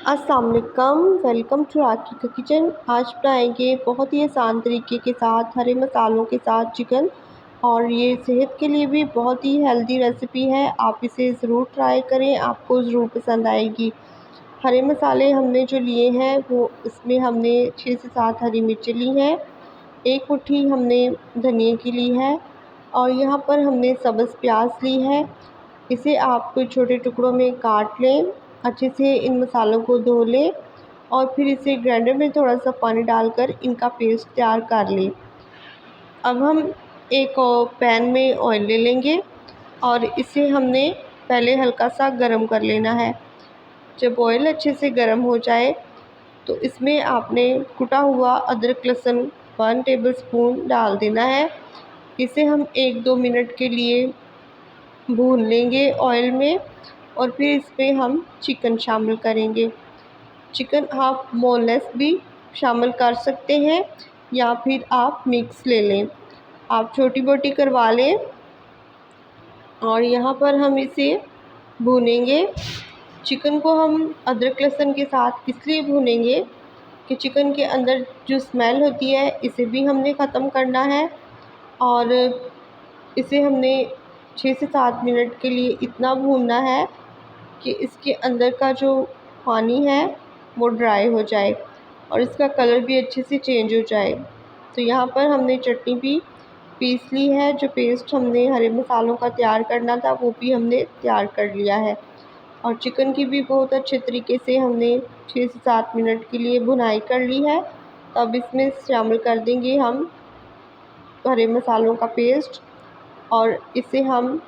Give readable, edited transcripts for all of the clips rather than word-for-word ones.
अस्सलाम वालेकुम, welcome to आकी का किचन। आज बनाएंगे बहुत ही आसान तरीके के साथ हरे मसालों के साथ चिकन, और ये सेहत के लिए भी बहुत ही हेल्दी रेसिपी है। आप इसे ज़रूर ट्राई करें, आपको ज़रूर पसंद आएगी। हरे मसाले हमने जो लिए हैं वो इसमें हमने 6 से 7 हरी मिर्चें ली हैं, एक मुट्ठी हमने धनिया की ली है, और यहाँ पर हमने सब्ज़ प्याज ली है। इसे आप छोटे टुकड़ों में काट लें, अच्छे से इन मसालों को धो लें और फिर इसे ग्राइंडर में थोड़ा सा पानी डालकर इनका पेस्ट तैयार कर लें। अब हम एक पैन में ऑयल ले लेंगे और इसे हमने पहले हल्का सा गरम कर लेना है। जब ऑयल अच्छे से गरम हो जाए तो इसमें आपने कुटा हुआ अदरक लहसुन 1 टेबलस्पून डाल देना है। इसे हम 1-2 मिनट के लिए भून लेंगे ऑयल में, और फिर इसमें हम चिकन शामिल करेंगे। चिकन आप बोनलेस भी शामिल कर सकते हैं या फिर आप मिक्स ले लें, आप छोटी बोटी करवा लें। और यहाँ पर हम इसे भूनेंगे। चिकन को हम अदरक लहसुन के साथ इसलिए भूनेंगे कि चिकन के अंदर जो स्मेल होती है इसे भी हमने ख़त्म करना है, और इसे हमने 6 से 7 मिनट के लिए इतना भूनना है कि इसके अंदर का जो पानी है वो ड्राई हो जाए और इसका कलर भी अच्छे से चेंज हो जाए। तो यहाँ पर हमने चटनी भी पीस ली है, जो पेस्ट हमने हरे मसालों का तैयार करना था वो भी हमने तैयार कर लिया है, और चिकन की भी बहुत अच्छे तरीके से हमने 6 से 7 मिनट के लिए भुनाई कर ली है। तो अब इसमें शामिल कर देंगे हम हरे मसालों का पेस्ट, और इसे हम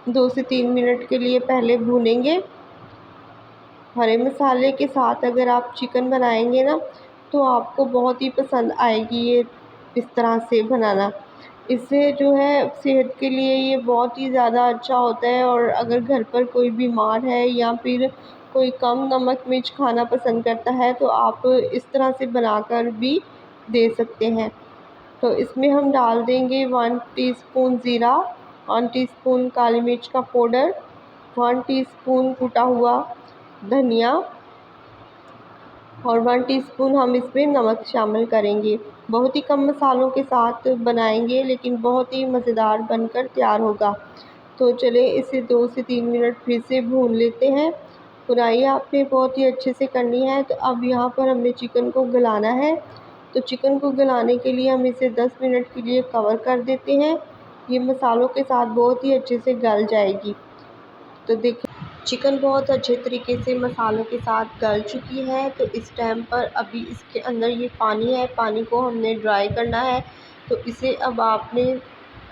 2 से 3 मिनट के लिए पहले भूनेंगे। हरे मसाले के साथ अगर आप चिकन बनाएंगे ना तो आपको बहुत ही पसंद आएगी ये इस तरह से बनाना। इससे जो है सेहत के लिए ये बहुत ही ज़्यादा अच्छा होता है, और अगर घर पर कोई बीमार है या फिर कोई कम नमक मिर्च खाना पसंद करता है तो आप इस तरह से बनाकर भी दे सकते हैं। तो इसमें हम डाल देंगे 1 टीस्पून ज़ीरा, 1 टीस्पून काली मिर्च का पाउडर, 1 टीस्पून कुटा हुआ धनिया, और 1 टीस्पून हम इसमें नमक शामिल करेंगे। बहुत ही कम मसालों के साथ बनाएंगे लेकिन बहुत ही मज़ेदार बनकर तैयार होगा। तो चलिए इसे 2 से 3 मिनट फिर से भून लेते हैं। भुनाई आपने बहुत ही अच्छे से करनी है। तो अब यहाँ पर हमने चिकन को गलाना है, तो चिकन को गलाने के लिए हम इसे 10 मिनट के लिए कवर कर देते हैं। ये मसालों के साथ बहुत ही अच्छे से गल जाएगी। तो देखिए चिकन बहुत अच्छे तरीके से मसालों के साथ गल चुकी है। तो इस टाइम पर अभी इसके अंदर ये पानी है, पानी को हमने ड्राई करना है। तो इसे अब आपने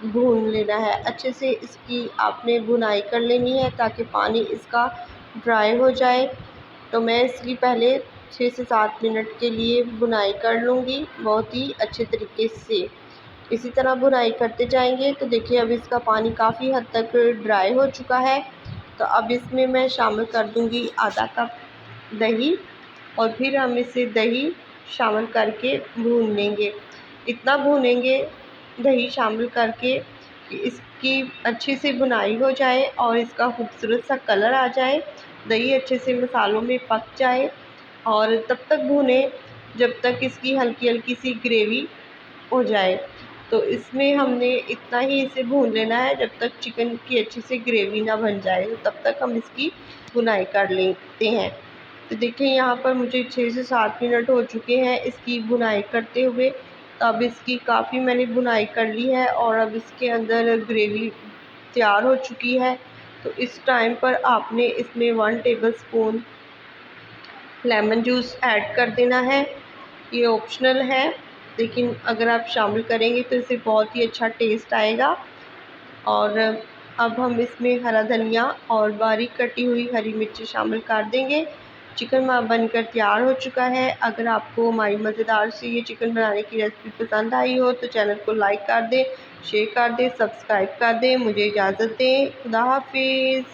भून लेना है अच्छे से, इसकी आपने भुनाई कर लेनी है ताकि पानी इसका ड्राई हो जाए। तो मैं इसकी पहले 6 से 7 मिनट के लिए भुनाई कर लूँगी बहुत ही अच्छे तरीके से। इसी तरह भुनाई करते जाएंगे। तो देखिए अब इसका पानी काफ़ी हद तक ड्राई हो चुका है। तो अब इसमें मैं शामिल कर दूंगी आधा कप दही, और फिर हम इसे दही शामिल करके भून लेंगे। इतना भूनेंगे दही शामिल करके कि इसकी अच्छे से भुनाई हो जाए और इसका खूबसूरत सा कलर आ जाए, दही अच्छे से मसालों में पक जाए। और तब तक भूनें जब तक इसकी हल्की हल्की सी ग्रेवी हो जाए। तो इसमें हमने इतना ही इसे भून लेना है जब तक चिकन की अच्छी से ग्रेवी ना बन जाए, तो तब तक हम इसकी भुनाई कर लेते हैं। तो देखिए यहाँ पर मुझे 6 से 7 मिनट हो चुके हैं इसकी भुनाई करते हुए। तो अब इसकी काफ़ी मैंने भुनाई कर ली है और अब इसके अंदर ग्रेवी तैयार हो चुकी है। तो इस टाइम पर आपने इसमें 1 टेबलस्पून लेमन जूस ऐड कर देना है। ये ऑप्शनल है, लेकिन अगर आप शामिल करेंगे तो इससे बहुत ही अच्छा टेस्ट आएगा। और अब हम इसमें हरा धनिया और बारीक कटी हुई हरी मिर्ची शामिल कर देंगे। चिकन बनकर तैयार हो चुका है। अगर आपको हमारी मज़ेदार सी ये चिकन बनाने की रेसिपी पसंद आई हो तो चैनल को लाइक कर दें, शेयर कर दें, सब्सक्राइब कर दें। मुझे इजाज़त दें। खुदा हाफिज़।